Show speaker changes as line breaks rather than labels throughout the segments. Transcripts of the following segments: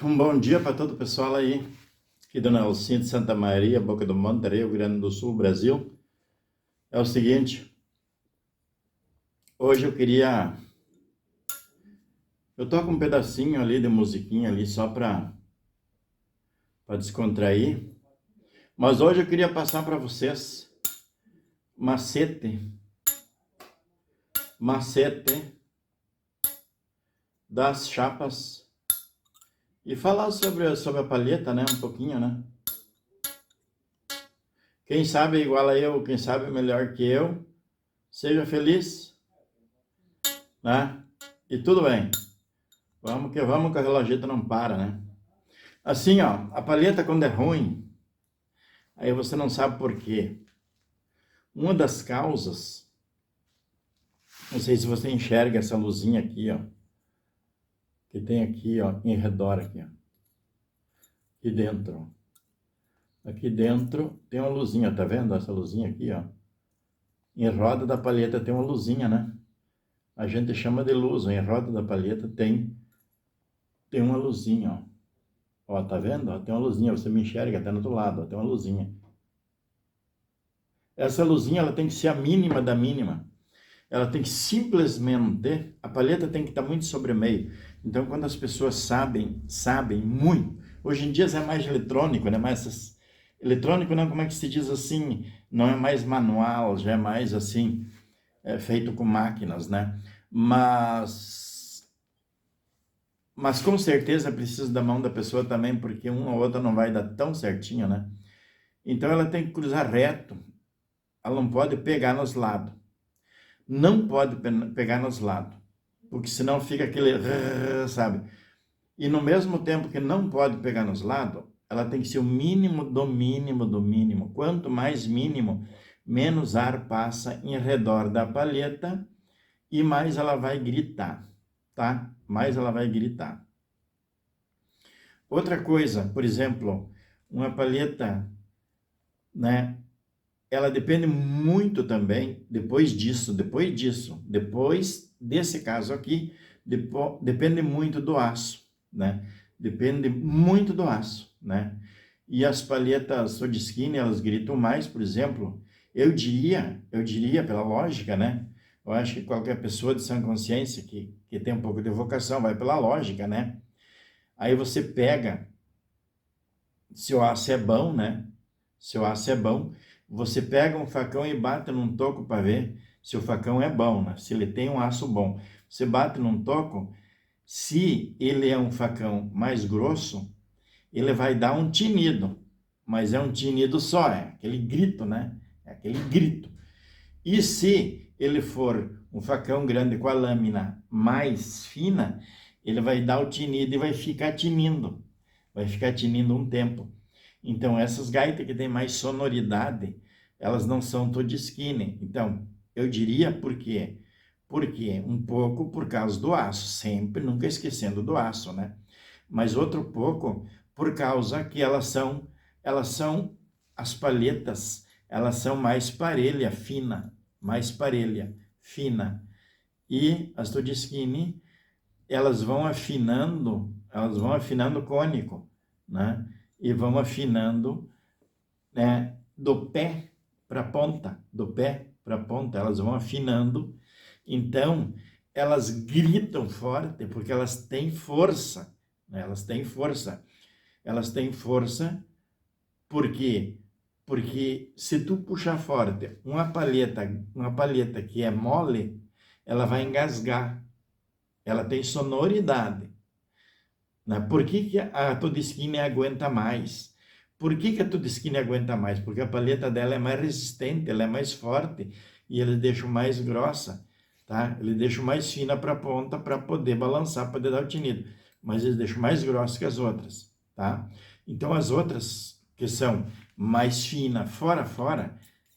Um bom dia para todo o pessoal aí, aqui do Nelsinho de Santa Maria, Boca do Monte, Rio Grande do Sul, Brasil. É o seguinte, hoje eu toco um pedacinho ali de musiquinha ali só para descontrair, mas hoje eu queria passar para vocês macete, macete das chapas e falar sobre a palheta, né, um pouquinho, né? Quem sabe igual a eu, quem sabe melhor que eu, seja feliz, né? E tudo bem. Vamos que o relógio não para, né? Assim, ó, a palheta quando é ruim, aí você não sabe por quê. Uma das causas, não sei se você enxerga essa luzinha aqui, ó, que tem aqui, ó, em redor aqui, ó, aqui dentro. Aqui dentro tem uma luzinha, tá vendo essa luzinha aqui, ó? Em roda da palheta tem uma luzinha, né? A gente chama de luz, em roda da palheta tem uma luzinha, ó. Ó, tá vendo? Ó, tem uma luzinha, você me enxerga, tá no outro lado, ó, tem uma luzinha. Essa luzinha, ela tem que ser a mínima da mínima. Ela tem que simplesmente, a palheta tem que estar muito sobre meio. Então, quando as pessoas sabem muito, hoje em dia é mais eletrônico, né? Eletrônico não, como é que se diz assim? Não é mais manual, já é mais assim, feito com máquinas, né? Mas com certeza precisa da mão da pessoa também, porque uma ou outra não vai dar tão certinho, né? Então ela tem que cruzar reto, ela não pode pegar nos lados. Não pode pegar nos lados, porque senão fica aquele, sabe? E no mesmo tempo que não pode pegar nos lados, ela tem que ser o mínimo do mínimo do mínimo. Quanto mais mínimo, menos ar passa em redor da palheta e mais ela vai gritar, tá? Mais ela vai gritar. Outra coisa, por exemplo, uma palheta, né? Ela depende muito também, depois desse caso aqui, depende muito do aço, né? Depende muito do aço, né? E as palhetas Sodskine, elas gritam mais, por exemplo, eu diria pela lógica, né? Eu acho que qualquer pessoa de sã consciência que tem um pouco de vocação vai pela lógica, né? Aí você pega, se o aço é bom, né? Se o aço é bom, você pega um facão e bate num toco para ver se o facão é bom, né? Se ele tem um aço bom. Você bate num toco, se ele é um facão mais grosso, ele vai dar um tinido, mas é um tinido só, é aquele grito, né? É aquele grito. E se ele for um facão grande com a lâmina mais fina, ele vai dar o tinido e vai ficar tinindo um tempo. Então, essas gaitas que têm mais sonoridade, elas não são Todskine. Então, eu diria por quê? Porque um pouco por causa do aço, sempre, nunca esquecendo do aço, né? Mas outro pouco por causa que elas são as palhetas, elas são mais parelha, fina. E as Todskine, elas vão afinando cônico, né? E vão afinando, né, do pé para a ponta, elas vão afinando. Então, elas gritam forte porque elas têm força, né? Elas têm força porque se tu puxar forte uma palheta que é mole, ela vai engasgar. Ela tem sonoridade. Né? Por que a Todskine aguenta mais? Por que a Todskine aguenta mais? Porque a palheta dela é mais resistente, ela é mais forte e eles deixam mais grossa, tá? Eles deixam mais fina para a ponta para poder balançar, poder dar o tinido. Mas eles deixam mais grossa que as outras, tá? Então as outras que são mais finas fora,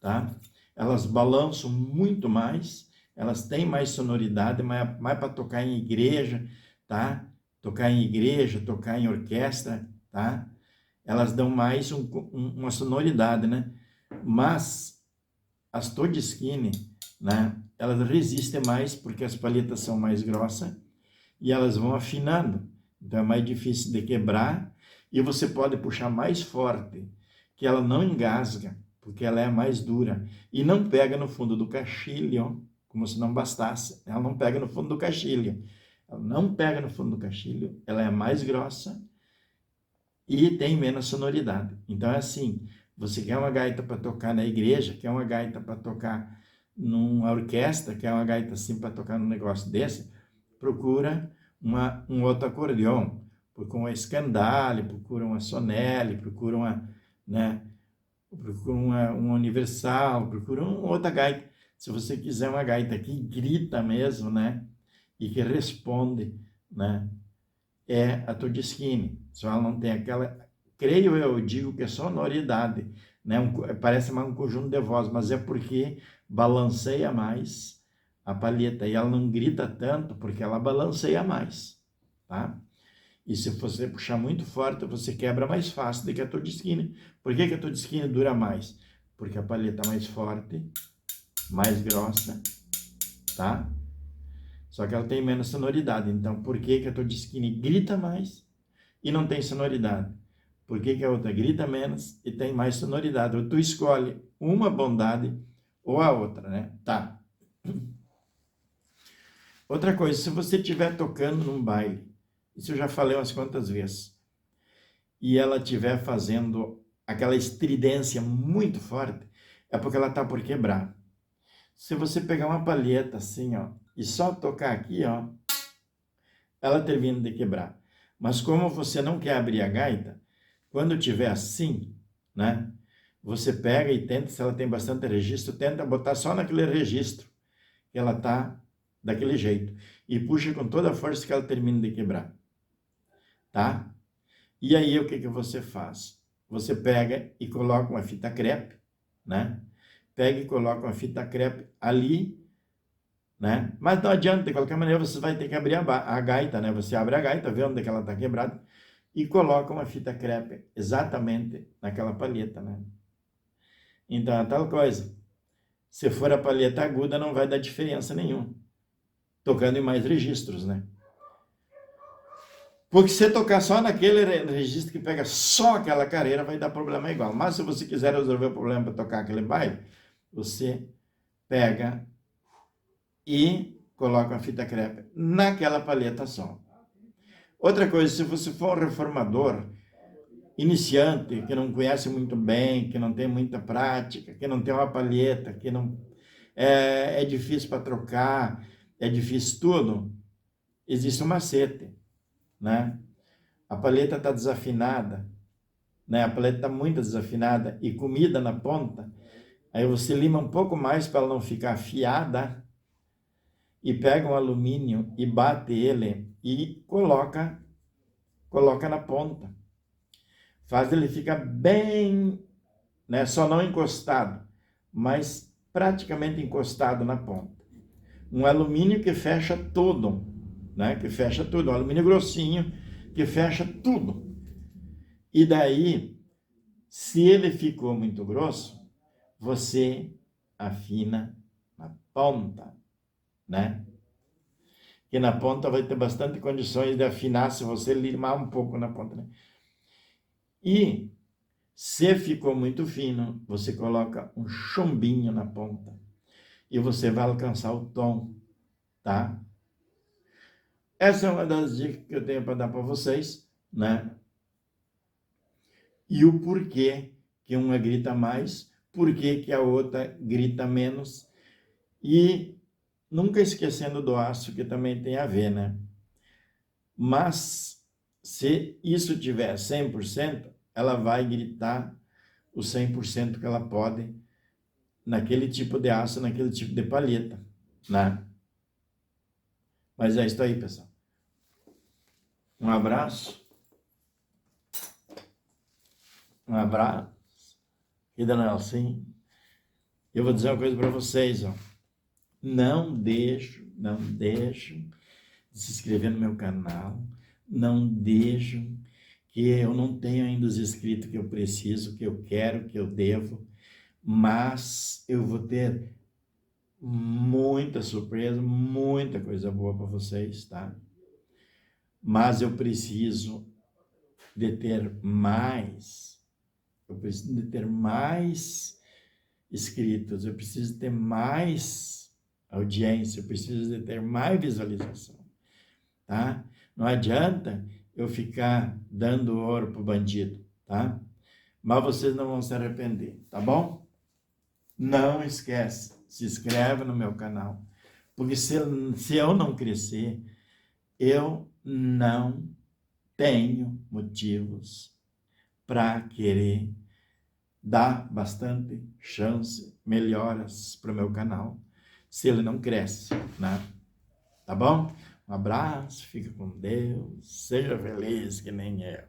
tá? Elas balançam muito mais, elas têm mais sonoridade, mais para tocar em igreja, tá? Tocar em igreja, tocar em orquestra, tá? Elas dão mais uma sonoridade, né? Mas as Todskine, né? Elas resistem mais porque as palhetas são mais grossas e elas vão afinando. Então é mais difícil de quebrar e você pode puxar mais forte, que ela não engasga, porque ela é mais dura e não pega no fundo do caixilho, como se não bastasse. Ela não pega no fundo do caixilho. Ela não pega no fundo do caixilho, ela é mais grossa e tem menos sonoridade. Então é assim, você quer uma gaita para tocar na igreja, quer uma gaita para tocar numa orquestra, quer uma gaita assim para tocar num negócio desse, procura um outro acordeão, procura uma Scandale, procura uma Sonelli, procura uma, né, procura uma Universal, procura uma outra gaita. Se você quiser uma gaita que grita mesmo, né, e que responde, né, é a Todeschini. Só ela não tem aquela, creio eu, digo que é sonoridade, né? Parece mais um conjunto de voz, mas é porque balanceia mais a palheta e ela não grita tanto porque ela balanceia mais, tá? E se você puxar muito forte, você quebra mais fácil do que a Todeschini. Por que a Todeschini dura mais? Porque a palheta é mais forte, mais grossa, tá? Só que ela tem menos sonoridade. Então, por que a Todeschini grita mais e não tem sonoridade? Por que a outra grita menos e tem mais sonoridade? Ou tu escolhe uma bondade ou a outra, né? Tá. Outra coisa, se você estiver tocando num baile, isso eu já falei umas quantas vezes, e ela estiver fazendo aquela estridência muito forte, é porque ela tá por quebrar. Se você pegar uma palheta assim, ó, e só tocar aqui, ó, ela termina de quebrar. Mas como você não quer abrir a gaita, quando tiver assim, né, você pega e tenta, se ela tem bastante registro, tenta botar só naquele registro, que ela tá daquele jeito, e puxa com toda a força que ela termina de quebrar, tá? E aí o que que você faz? Você pega e coloca uma fita crepe, né? Pega e coloca uma fita crepe ali, né? Mas não adianta, de qualquer maneira você vai ter que abrir a gaita, né? Você abre a gaita, vê onde é que ela está quebrada e coloca uma fita crepe exatamente naquela palheta, né? Então é tal coisa. Se for a palheta aguda, não vai dar diferença nenhuma, tocando em mais registros, né? Porque se tocar só naquele registro que pega só aquela careira, vai dar problema igual. Mas se você quiser resolver o problema para tocar aquele baile, você pega e coloca a fita crepe naquela palheta só. Outra coisa, se você for um reformador, iniciante, que não conhece muito bem, que não tem muita prática, que não tem uma palheta, que não é difícil para trocar, é difícil tudo, existe um macete, né? A palheta está desafinada, né? A palheta está muito desafinada e comida na ponta, aí você lima um pouco mais para ela não ficar afiada e pega um alumínio e bate ele e coloca na ponta. Faz ele ficar bem, né? Só não encostado, mas praticamente encostado na ponta. Um alumínio que fecha tudo, né? Que fecha tudo, um alumínio grossinho que fecha tudo. E daí, se ele ficou muito grosso, você afina na ponta, né? Que na ponta vai ter bastante condições de afinar se você limar um pouco na ponta, né? E se ficou muito fino, você coloca um chumbinho na ponta e você vai alcançar o tom, tá? Essa é uma das dicas que eu tenho para dar para vocês, né? E o porquê que uma grita mais, porquê que a outra grita menos e nunca esquecendo do aço que também tem a ver, né? Mas se isso tiver 100%, ela vai gritar o 100% que ela pode naquele tipo de aço, naquele tipo de palheta, né? Mas é isso aí, pessoal. Um abraço. Um abraço. E da Nelson, eu vou dizer uma coisa para vocês, ó. Não deixo de se inscrever no meu canal. Não deixo que eu não tenho ainda os inscritos que eu preciso, que eu quero, que eu devo. Mas eu vou ter muita surpresa, muita coisa boa para vocês, tá? mas eu preciso de ter mais. Eu preciso de ter mais inscritos, eu preciso ter mais audiência, eu preciso de ter mais visualização, tá? Não adianta eu ficar dando ouro pro bandido, tá? Mas vocês não vão se arrepender, tá bom? Não esquece, se inscreve no meu canal, porque se eu não crescer, eu não tenho motivos para querer dar bastante chance, melhoras para o meu canal, se ele não cresce, né? Tá bom? Um abraço, fica com Deus, seja feliz que nem eu.